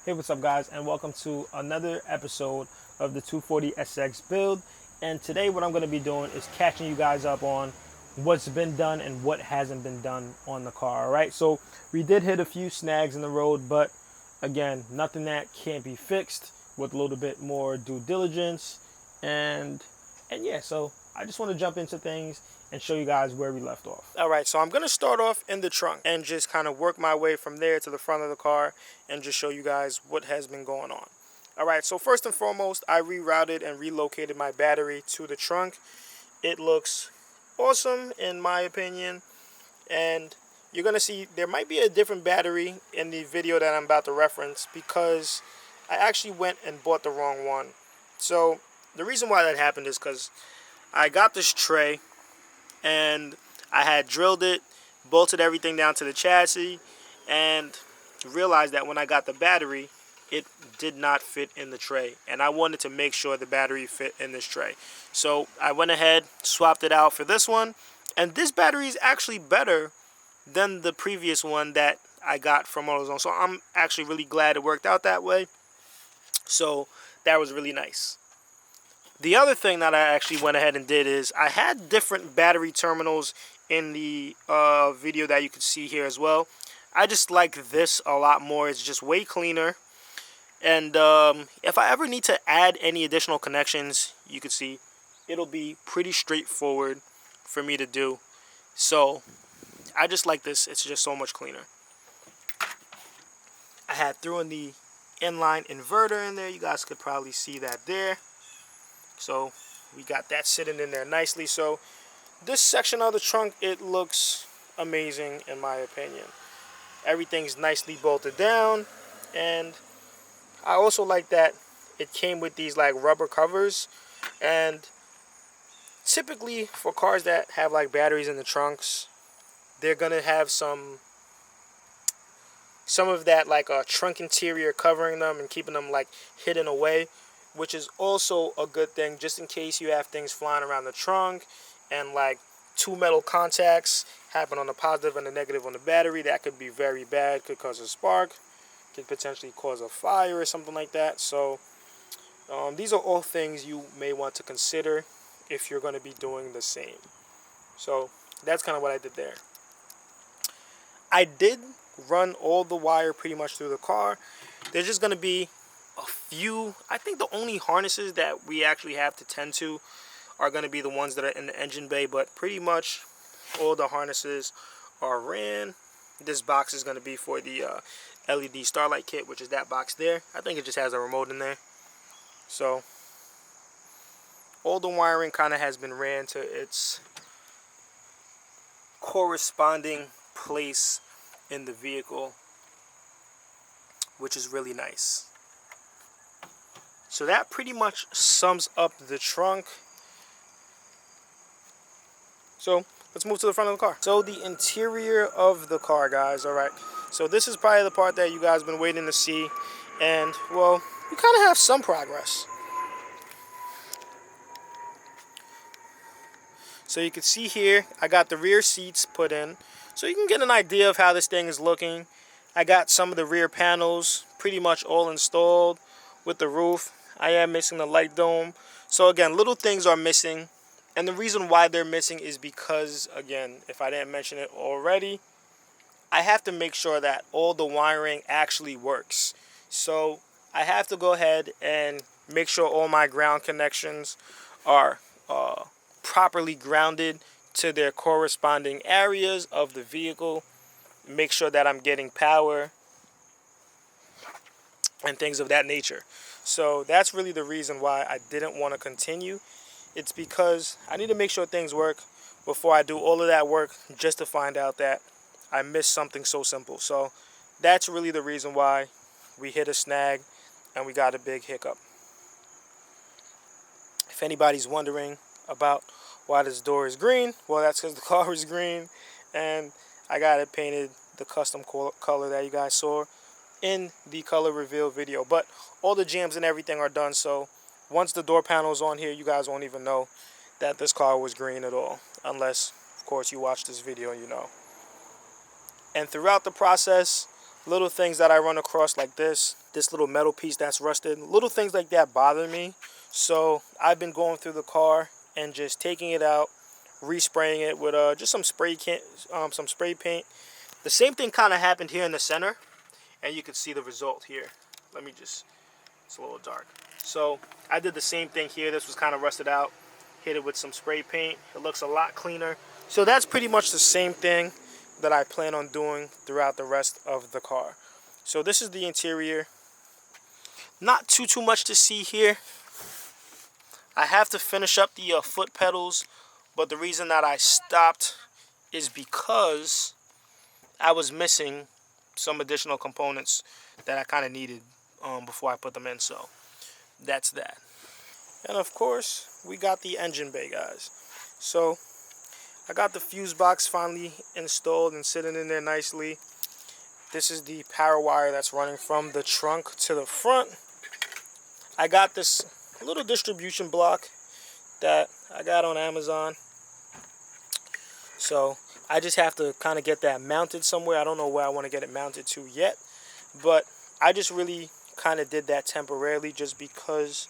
Hey, what's up, guys, and welcome to another episode of the 240sx build. And today, what I'm going to be doing is catching you guys up on what's been done and what hasn't been done on the car. All right, so we did hit a few snags in the road, but again, nothing that can't be fixed with a little bit more due diligence. And yeah, so I just want to jump into things and show you guys where we left off. All right, so I'm going to start off in the trunk and just kind of work my way from there to the front of the car and just show you guys what has been going on. All right, so first and foremost, I rerouted and relocated my battery to the trunk. It looks awesome in my opinion, and you're going to see there might be a different battery in the video that I'm about to reference because I actually went and bought the wrong one. So the reason why that happened is because I got this tray and I had drilled it, bolted everything down to the chassis, and realized that when I got the battery, it did not fit in the tray. And I wanted to make sure the battery fit in this tray. So I went ahead, swapped it out for this one, and this battery is actually better than the previous one that I got from AutoZone. So I'm actually really glad it worked out that way. So that was really nice. The other thing that I actually went ahead and did is I had different battery terminals in the video that you can see here as well. I just like this a lot more. It's just way cleaner. And if I ever need to add any additional connections, you can see it'll be pretty straightforward for me to do. So I just like this. It's just so much cleaner. I had threw in the inline inverter in there. You guys could probably see that there. So we got that sitting in there nicely. So this section of the trunk, it looks amazing in my opinion. Everything's nicely bolted down, and I also like that it came with these like rubber covers. And typically for cars that have like batteries in the trunks, they're gonna have some of that like a trunk interior covering them and keeping them like hidden away, which is also a good thing just in case you have things flying around the trunk and like two metal contacts happen on the positive and the negative on the battery. That could be very bad, could cause a spark, could potentially cause a fire or something like that. So these are all things you may want to consider if you're going to be doing the same. So that's kind of what I did there. I did run all the wire pretty much through the car. There's just going to be a few, I think the only harnesses that we actually have to tend to are going to be the ones that are in the engine bay, but pretty much all the harnesses are ran. This box is going to be for the LED starlight kit, which is that box there. I think it just has a remote in there. So all the wiring kind of has been ran to its corresponding place in the vehicle, which is really nice. So that pretty much sums up the trunk. So let's move to the front of the car. So the interior of the car, guys. All right. So this is probably the part that you guys have been waiting to see. And, well, we kind of have some progress. So you can see here, I got the rear seats put in. So you can get an idea of how this thing is looking. I got some of the rear panels pretty much all installed with the roof. I am missing the light dome. So again, little things are missing. And the reason why they're missing is because, again, if I didn't mention it already, I have to make sure that all the wiring actually works. So I have to go ahead and make sure all my ground connections are properly grounded to their corresponding areas of the vehicle. Make sure that I'm getting power and things of that nature. So that's really the reason why I didn't want to continue. It's because I need to make sure things work before I do all of that work just to find out that I missed something so simple. So that's really the reason why we hit a snag and we got a big hiccup. If anybody's wondering about why this door is green, well, that's because the car is green and I got it painted the custom color that you guys saw in the color reveal video. But all the jams and everything are done, so once the door panel is on here, you guys won't even know that this car was green at all, unless, of course, you watch this video and you know. And throughout the process, little things that I run across like this little metal piece that's rusted, little things like that bother me. So I've been going through the car and just taking it out, respraying it with just some spray paint. The same thing kind of happened here in the center, and you can see the result here. It's a little dark. So I did the same thing here. This was kind of rusted out. Hit it with some spray paint. It looks a lot cleaner. So that's pretty much the same thing that I plan on doing throughout the rest of the car. So this is the interior. Not too much to see here. I have to finish up the foot pedals, but the reason that I stopped is because I was missing some additional components that I kind of needed before I put them in. So that's that. And of course, we got the engine bay, guys. So I got the fuse box finally installed and sitting in there nicely. This is the power wire that's running from the trunk to the front. I got this little distribution block that I got on Amazon. So I just have to kind of get that mounted somewhere. I don't know where I want to get it mounted to yet, but I just really kind of did that temporarily just because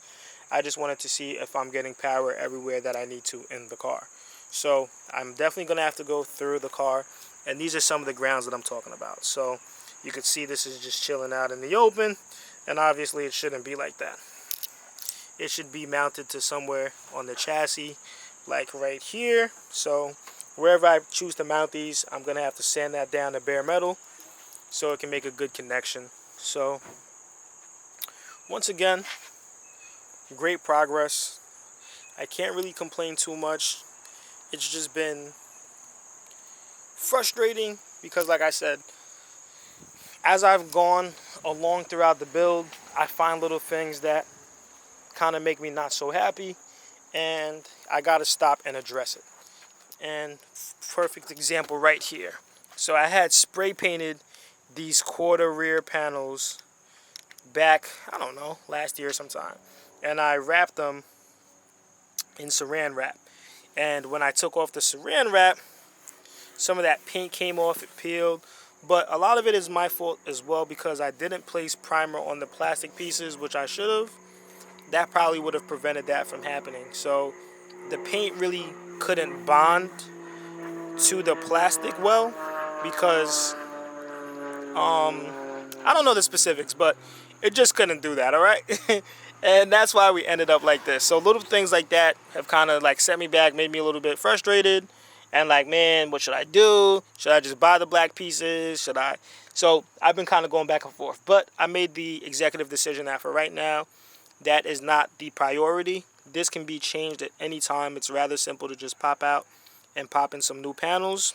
I just wanted to see if I'm getting power everywhere that I need to in the car. So I'm definitely going to have to go through the car, and these are some of the grounds that I'm talking about. So you can see this is just chilling out in the open, and obviously it shouldn't be like that. It should be mounted to somewhere on the chassis, like right here. So wherever I choose to mount these, I'm going to have to sand that down to bare metal so it can make a good connection. So once again, great progress. I can't really complain too much. It's just been frustrating because, like I said, as I've gone along throughout the build, I find little things that kind of make me not so happy, and I got to stop and address it. And perfect example right here. So I had spray painted these quarter rear panels back, I don't know, last year sometime. And I wrapped them in saran wrap. And when I took off the saran wrap, some of that paint came off, it peeled. But a lot of it is my fault as well because I didn't place primer on the plastic pieces, which I should have. That probably would have prevented that from happening. So the paint really couldn't bond to the plastic well because I don't know the specifics, but it just couldn't do that, all right? And that's why we ended up like this. So little things like that have kind of like set me back, made me a little bit frustrated. And like, man, what should I do? Should I just buy the black pieces? Should I? So I've been kind of going back and forth. But I made the executive decision that for right now, that is not the priority. This can be changed at any time. It's rather simple to just pop out and pop in some new panels.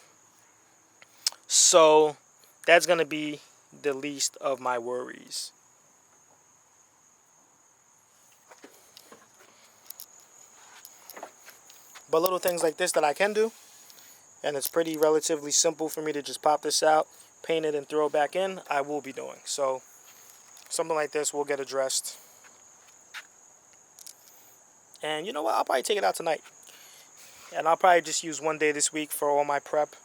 So that's going to be the least of my worries. But little things like this that I can do, and it's pretty relatively simple for me to just pop this out, paint it, and throw it back in, I will be doing. So something like this will get addressed. And you know what? I'll probably take it out tonight. And I'll probably just use one day this week for all my prep.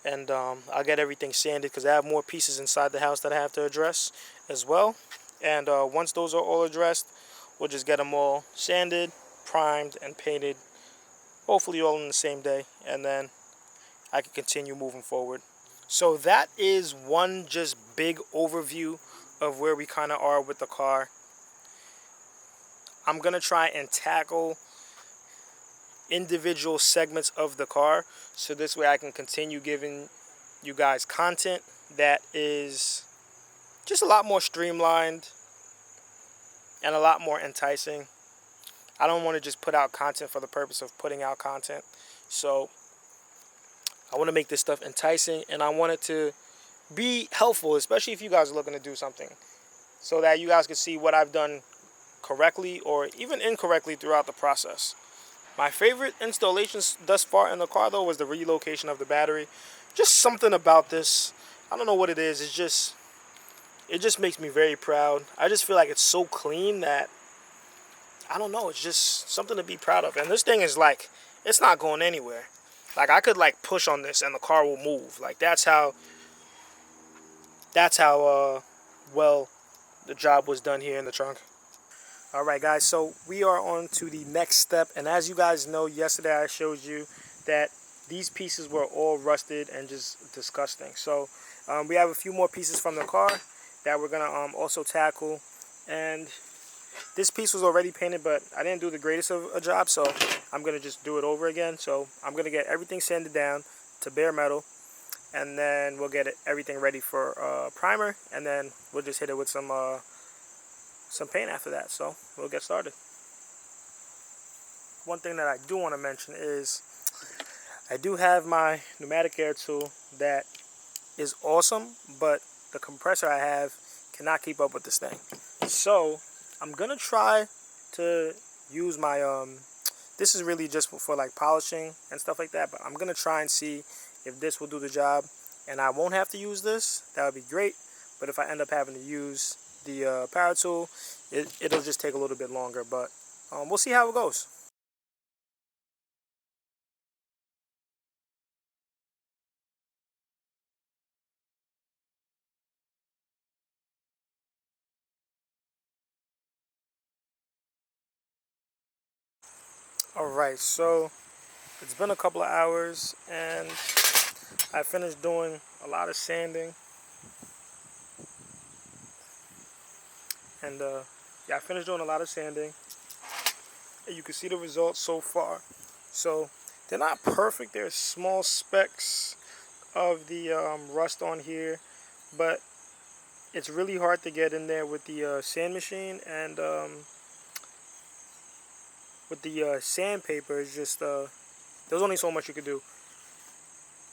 And I'll get everything sanded because I have more pieces inside the house that I have to address as well. And once those are all addressed, we'll just get them all sanded, primed, and painted. Hopefully all in the same day. And then I can continue moving forward. So that is one just big overview of where we kind of are with the car. I'm going to try and tackle individual segments of the car so this way I can continue giving you guys content that is just a lot more streamlined and a lot more enticing. I don't want to just put out content for the purpose of putting out content. So I want to make this stuff enticing, and I want it to be helpful, especially if you guys are looking to do something, so that you guys can see what I've done correctly or even incorrectly throughout the process. My favorite installations thus far in the car, though, was the relocation of the battery. Just something about this, I don't know what it is, it just makes me very proud. I just feel like it's so clean that, I don't know, it's just something to be proud of. And this thing is like, it's not going anywhere. Like, I could like push on this and the car will move. Like, that's how that's how well the job was done here in the trunk. All right, guys, so we are on to the next step. And as you guys know, yesterday I showed you that these pieces were all rusted and just disgusting. So we have a few more pieces from the car that we're going to also tackle. And this piece was already painted, but I didn't do the greatest of a job, so I'm going to just do it over again. So I'm going to get everything sanded down to bare metal, and then we'll get everything ready for primer, and then we'll just hit it with some paint after that. So we'll get started. One thing that I do want to mention is I do have my pneumatic air tool that is awesome, but the compressor I have cannot keep up with this thing. So I'm gonna try to use my this is really just for like polishing and stuff like that, but I'm gonna try and see if this will do the job, and I won't have to use this. That would be great. But if I end up having to use the power tool, it'll just take a little bit longer, but we'll see how it goes. Alright, so it's been a couple of hours and I finished doing a lot of sanding. And yeah, I finished doing a lot of sanding. And you can see the results so far. So they're not perfect. There's small specks of the rust on here, but it's really hard to get in there with the sand machine, and with the sandpaper. It's just there's only so much you could do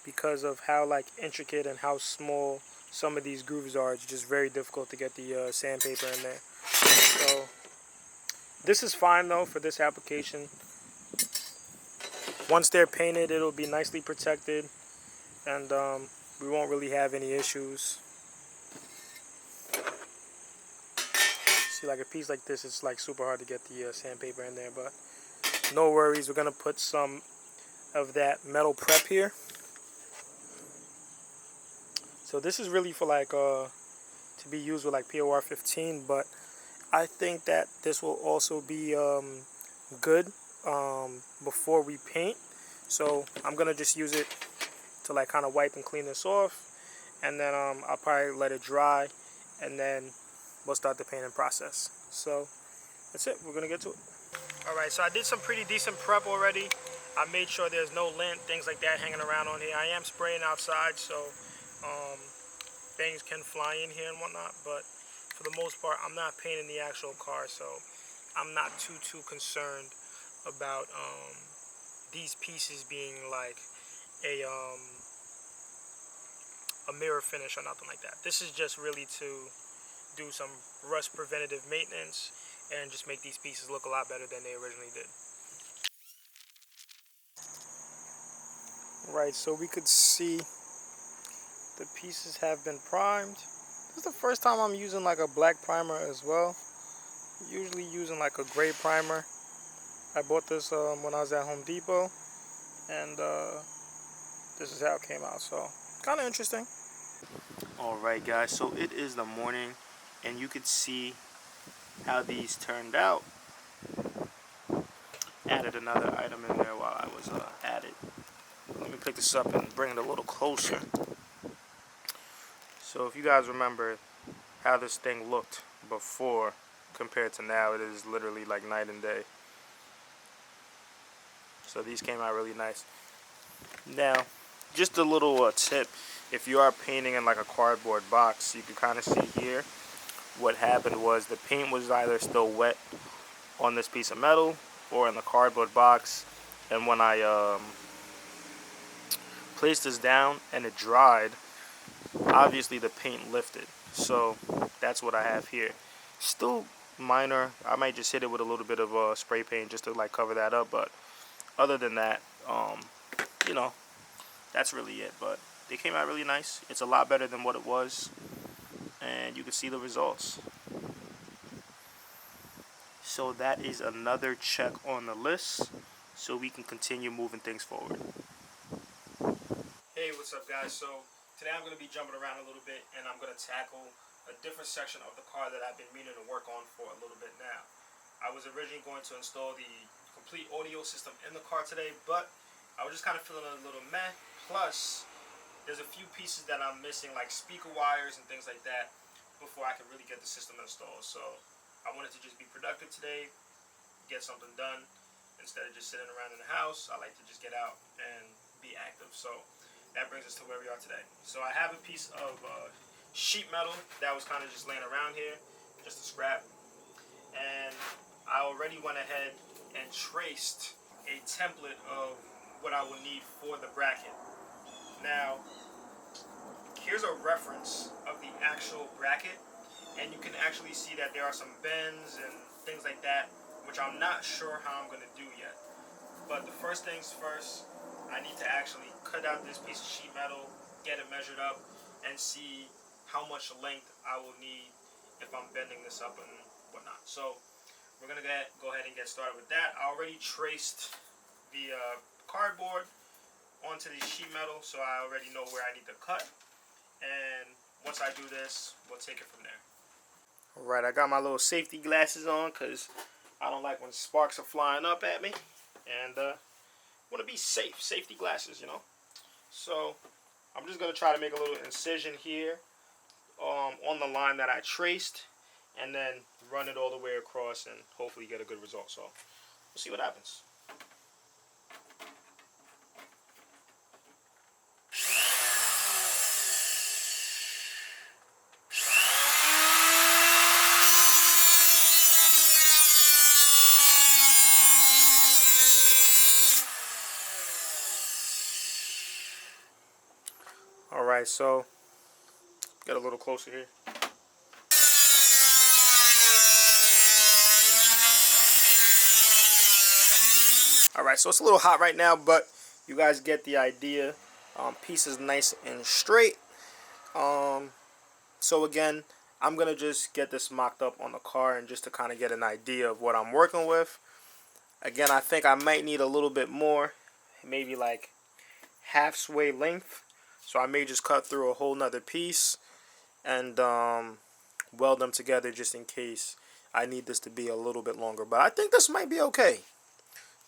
because of how like intricate and how small some of these grooves are. It's just very difficult to get the sandpaper in there. So this is fine though for this application. Once they're painted, it'll be nicely protected, and we won't really have any issues. See, like a piece like this, it's like super hard to get the sandpaper in there, but no worries. We're gonna put some of that metal prep here. So this is really for like to be used with like POR 15, but I think that this will also be good before we paint. So I'm gonna just use it to like kind of wipe and clean this off, and then I'll probably let it dry, and then we'll start the painting process. So that's it. We're gonna get to it. All right. So I did some pretty decent prep already. I made sure there's no lint, things like that hanging around on here. I am spraying outside, so things can fly in here and whatnot. But for the most part, I'm not painting the actual car, so I'm not too concerned about these pieces being like a mirror finish or nothing like that. This is just really to do some rust preventative maintenance and just make these pieces look a lot better than they originally did. Right, so we could see the pieces have been primed. This is the first time I'm using like a black primer as well. Usually using like a gray primer. I bought this when I was at Home Depot, and this is how it came out, so kind of interesting. Alright guys, so it is the morning, and you could see how these turned out. Added another item in there while I was at it. Let me pick this up and bring it a little closer. So if you guys remember how this thing looked before compared to now, it is literally like night and day. So these came out really nice. Now, just a little tip. If you are painting in like a cardboard box, you can kind of see here what happened was the paint was either still wet on this piece of metal or in the cardboard box, and when I placed this down and it dried, obviously the paint lifted. So that's what I have here. Still minor. I might just hit it with a little bit of spray paint just to like cover that up, but other than that, you know, that's really it. But they came out really nice. It's a lot better than what it was, and you can see the results. So that is another check on the list, so we can continue moving things forward. Hey, what's up guys? So Today I'm going to be jumping around a little bit, and I'm going to tackle a different section of the car that I've been meaning to work on for a little bit now. I was originally going to install the complete audio system in the car today, but I was just kind of feeling a little meh. Plus, there's a few pieces that I'm missing, like speaker wires and things like that, before I can really get the system installed. So I wanted to just be productive today, get something done. Instead of just sitting around in the house, I like to just get out and be active. So that brings us to where we are today. So I have a piece of sheet metal that was kind of just laying around here, just a scrap. And I already went ahead and traced a template of what I would need for the bracket. Now, here's a reference of the actual bracket, and you can actually see that there are some bends and things like that, which I'm not sure how I'm going to do yet. But the first things first, I need to actually cut out this piece of sheet metal, get it measured up, and see how much length I will need if I'm bending this up and whatnot. So we're going to go ahead and get started with that. I already traced the cardboard onto the sheet metal, so I already know where I need to cut. And once I do this, we'll take it from there. Alright, I got my little safety glasses on because I don't like when sparks are flying up at me. And want to be safe. Safety glasses, you know. So I'm just going to try to make a little incision here on the line that I traced. And then run it all the way across and hopefully get a good result. So we'll see what happens. Alright, so get a little closer here. Alright, so it's a little hot right now, but you guys get the idea. Piece is nice and straight. So again, I'm going to just get this mocked up on the car and just to kind of get an idea of what I'm working with. Again, I think I might need a little bit more, maybe like halfway length. So I may just cut through a whole nother piece and weld them together just in case I need this to be a little bit longer. But I think this might be okay,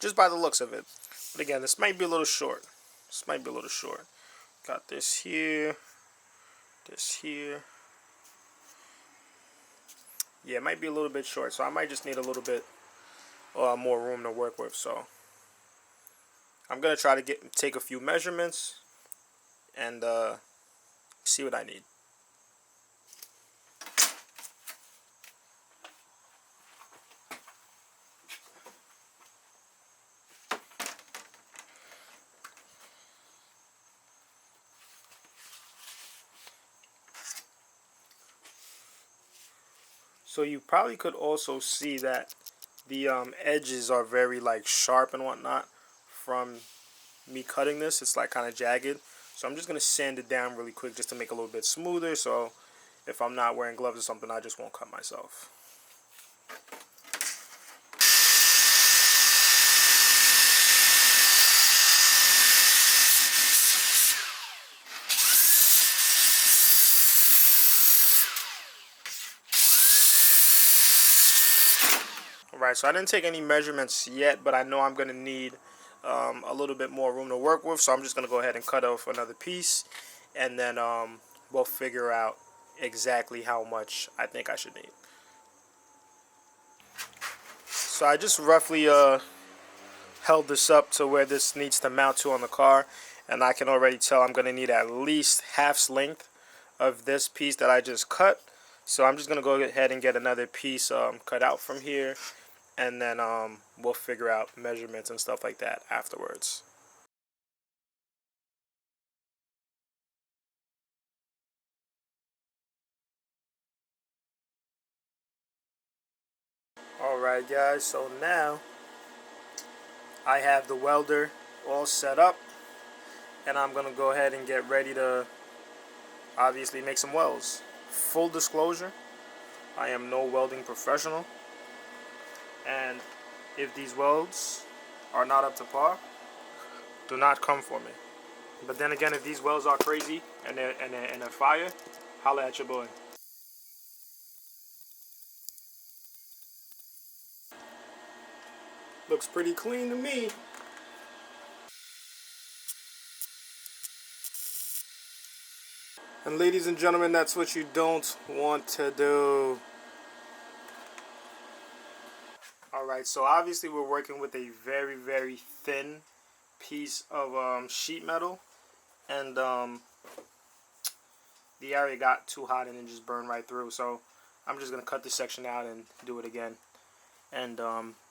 just by the looks of it. But again, this might be a little short. This might be a little short. Got this here, this here. Yeah, it might be a little bit short, so I might just need a little bit more room to work with. So I'm gonna try to take a few measurements and see what I need. So you probably could also see that the edges are very like sharp and whatnot from me cutting this. It's like kind of jagged. So I'm just going to sand it down really quick just to make it a little bit smoother. So if I'm not wearing gloves or something, I just won't cut myself. Alright, so I didn't take any measurements yet, but I know I'm going to need a little bit more room to work with. So I'm just going to go ahead and cut off another piece. And then we'll figure out exactly how much I think I should need. So I just roughly held this up to where this needs to mount to on the car. And I can already tell I'm going to need at least half's length of this piece that I just cut. So I'm just going to go ahead and get another piece cut out from here. And then we'll figure out measurements and stuff like that afterwards. Alright guys, so now I have the welder all set up. And I'm going to go ahead and get ready to obviously make some welds. Full disclosure, I am no welding professional. And if these welds are not up to par, do not come for me. But then again, if these welds are crazy and they're fire, holla at your boy. Looks pretty clean to me. And ladies and gentlemen, that's what you don't want to do. Alright, so obviously we're working with a very, very thin piece of sheet metal. And the area got too hot and it just burned right through. So I'm just going to cut this section out and do it again. And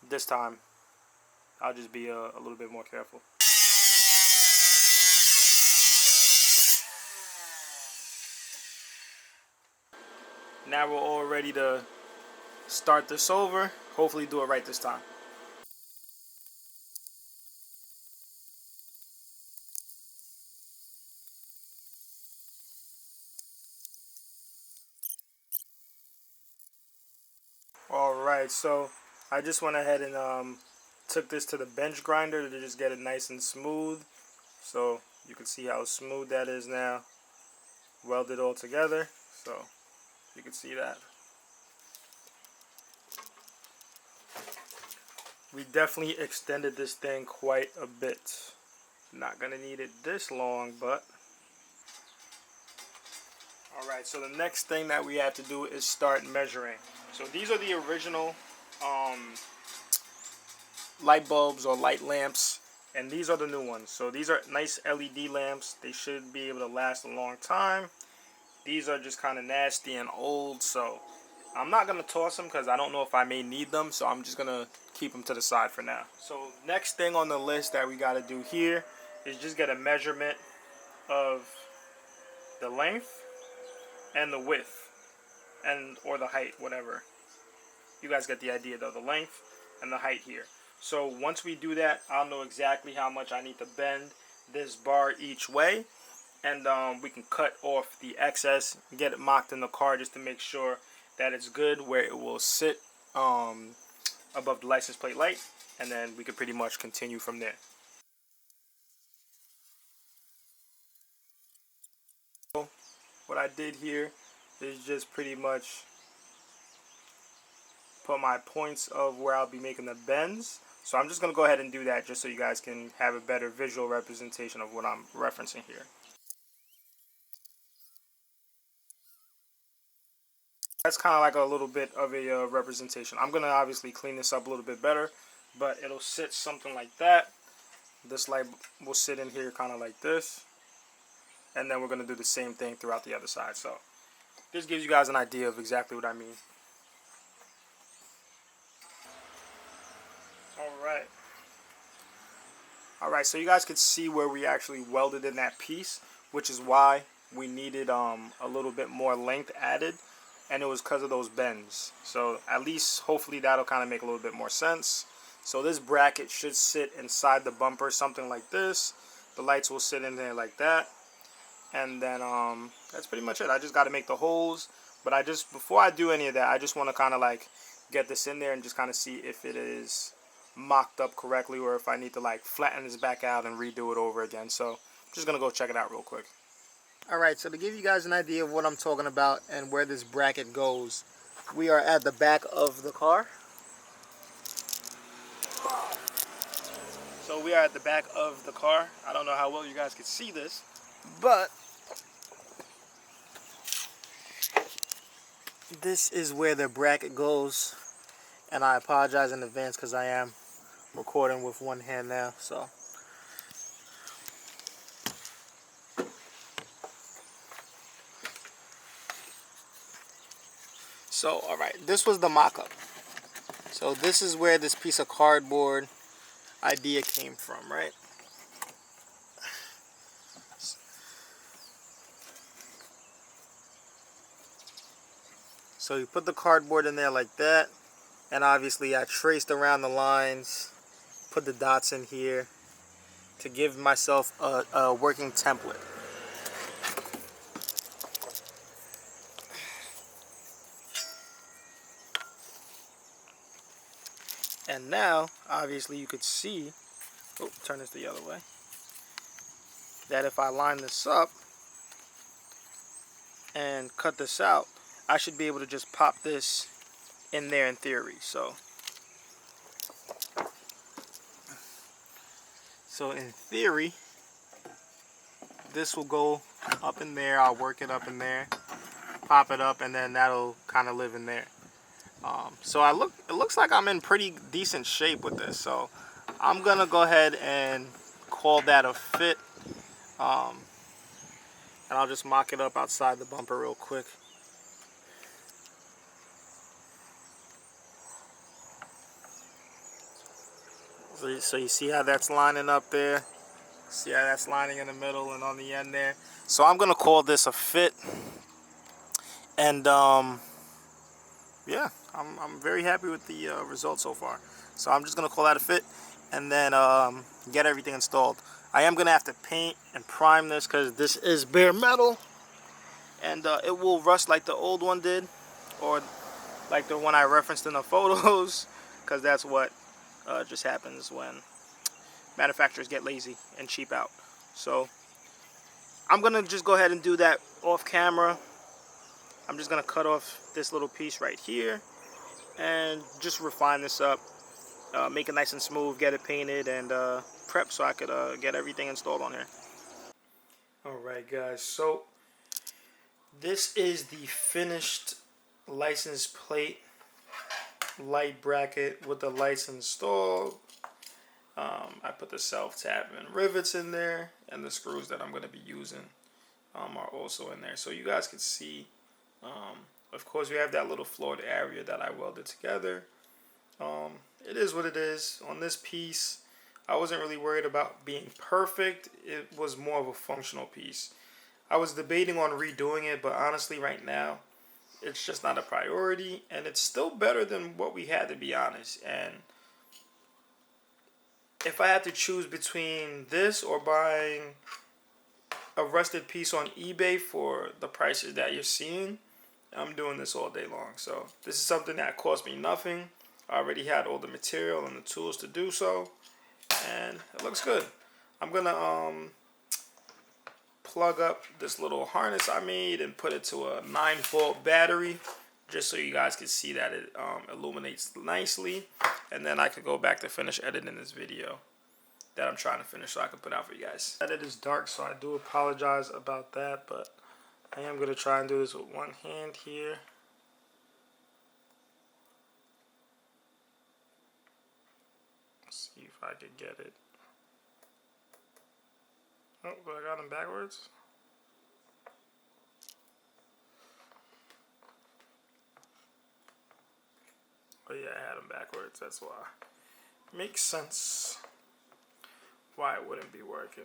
this time, I'll just be a little bit more careful. Now we're all ready to start this over. Hopefully do it right this time. Alright, so I just went ahead and took this to the bench grinder to just get it nice and smooth. So you can see how smooth that is now. Welded all together. So you can see that. We definitely extended this thing quite a bit. Not gonna need it this long, but alright, so the next thing that we have to do is start measuring. So these are the original light bulbs or light lamps, and these are the new ones. So these are nice LED lamps. They should be able to last a long time. These are just kind of nasty and old, so I'm not going to toss them because I don't know if I may need them, so I'm just going to keep them to the side for now. So next thing on the list that we got to do here is just get a measurement of the length and the width, and or the height, whatever. You guys get the idea though, the length and the height here. So once we do that, I'll know exactly how much I need to bend this bar each way, and we can cut off the excess, get it mocked in the car just to make sure that it's good where it will sit above the license plate light, and then we could pretty much continue from there. So what I did here is just pretty much put my points of where I'll be making the bends. So I'm just going to go ahead and do that just so you guys can have a better visual representation of what I'm referencing here. That's kind of like a little bit of a representation. I'm going to obviously clean this up a little bit better, but it'll sit something like that. This light will sit in here kind of like this. And then we're going to do the same thing throughout the other side. So this gives you guys an idea of exactly what I mean. Alright, so you guys could see where we actually welded in that piece, which is why we needed a little bit more length added, and it was because of those bends. So at least hopefully that'll kind of make a little bit more sense. So this bracket should sit inside the bumper, something like this. The lights will sit in there like that, and then that's pretty much it. I just got to make the holes, but before I do any of that, I just want to kind of like get this in there and just kind of see if it is mocked up correctly, or if I need to like flatten this back out and redo it over again. So I'm just gonna go check it out real quick. Alright, so to give you guys an idea of what I'm talking about and where this bracket goes, we are at the back of the car. So we are at the back of the car. I don't know how well you guys can see this, but this is where the bracket goes. And I apologize in advance because I am recording with one hand now. So alright, this was the mock-up. So this is where this piece of cardboard idea came from, right? So you put the cardboard in there like that. And obviously I traced around the lines, put the dots in here to give myself a working template. And now, obviously you could see, oh, turn this the other way. that if I line this up and cut this out, I should be able to just pop this in there in theory. So in theory, this will go up in there. I'll work it up in there, pop it up, and then that'll kind of live in there. So it looks like I'm in pretty decent shape with this. So I'm gonna go ahead and call that a fit. And I'll just mock it up outside the bumper real quick. So you see how that's lining up there? See how that's lining in the middle and on the end there? So I'm gonna call this a fit. And yeah, I'm very happy with the results so far. So I'm just gonna call that a fit, and then get everything installed. I am gonna have to paint and prime this because this is bare metal, and it will rust like the old one did, or like the one I referenced in the photos, because that's what just happens when manufacturers get lazy and cheap out. So I'm gonna just go ahead and do that off camera. I'm just gonna cut off this little piece right here and just refine this up, make it nice and smooth, get it painted, and prep so I could get everything installed on here. Alright guys, so this is the finished license plate light bracket with the lights installed. I put the self-tap and rivets in there, and the screws that I'm going to be using are also in there. So you guys can see, of course, we have that little floored area that I welded together. It is what it is. On this piece, I wasn't really worried about being perfect. It was more of a functional piece. I was debating on redoing it, but honestly right now, it's just not a priority, and it's still better than what we had, to be honest. And if I had to choose between this or buying a rusted piece on eBay for the prices that you're seeing, I'm doing this all day long. So this is something that cost me nothing. I already had all the material and the tools to do so, and it looks good. I'm gonna plug up this little harness I made and put it to a 9-volt battery, just so you guys can see that it illuminates nicely, and then I could go back to finish editing this video that I'm trying to finish so I can put out for you guys. It is dark, so I do apologize about that, but I am going to try and do this with one hand here. See if I could get it. Oh, but I got them backwards. Oh yeah, I had them backwards, that's why. Makes sense why it wouldn't be working.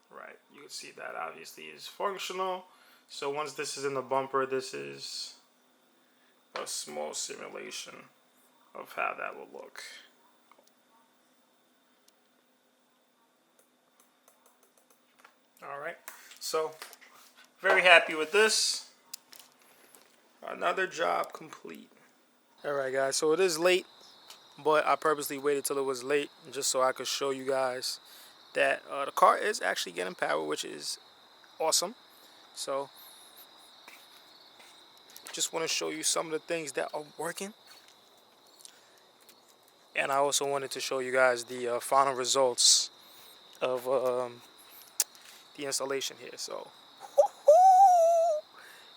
Right, you can see that obviously is functional. So once this is in the bumper, this is a small simulation of how that will look. Alright, so very happy with this. Another job complete. Alright guys, so it is late, but I purposely waited till it was late just so I could show you guys that the car is actually getting power, which is awesome. So just want to show you some of the things that are working, and I also wanted to show you guys the final results of the installation here. So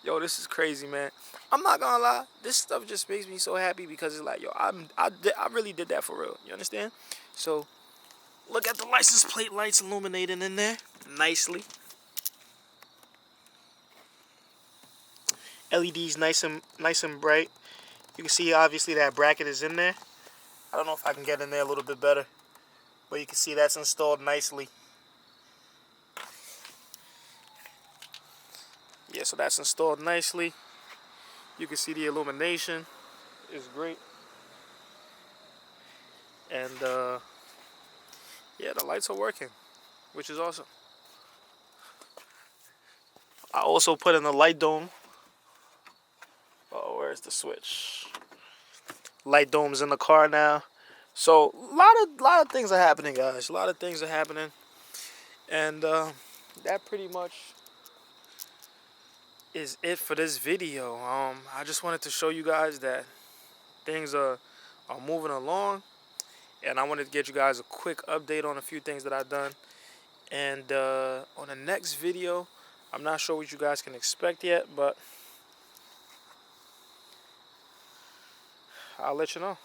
yo, this is crazy, man. I'm not gonna lie, this stuff just makes me so happy because it's like, yo, I really did that for real. You understand? So look at the license plate lights illuminating in there nicely. LEDs nice and bright. You can see obviously that bracket is in there. I don't know if I can get in there a little bit better, but you can see that's installed nicely. Yeah, so that's installed nicely. You can see the illumination is great. And yeah, the lights are working, which is awesome. I also put in the light dome. Oh, where's the switch? Light dome's in the car now. So lot of things are happening, guys. A lot of things are happening, and that pretty much is it for this video. I just wanted to show you guys that things are moving along, and I wanted to get you guys a quick update on a few things that I've done. And on the next video, I'm not sure what you guys can expect yet, but I'll let you know.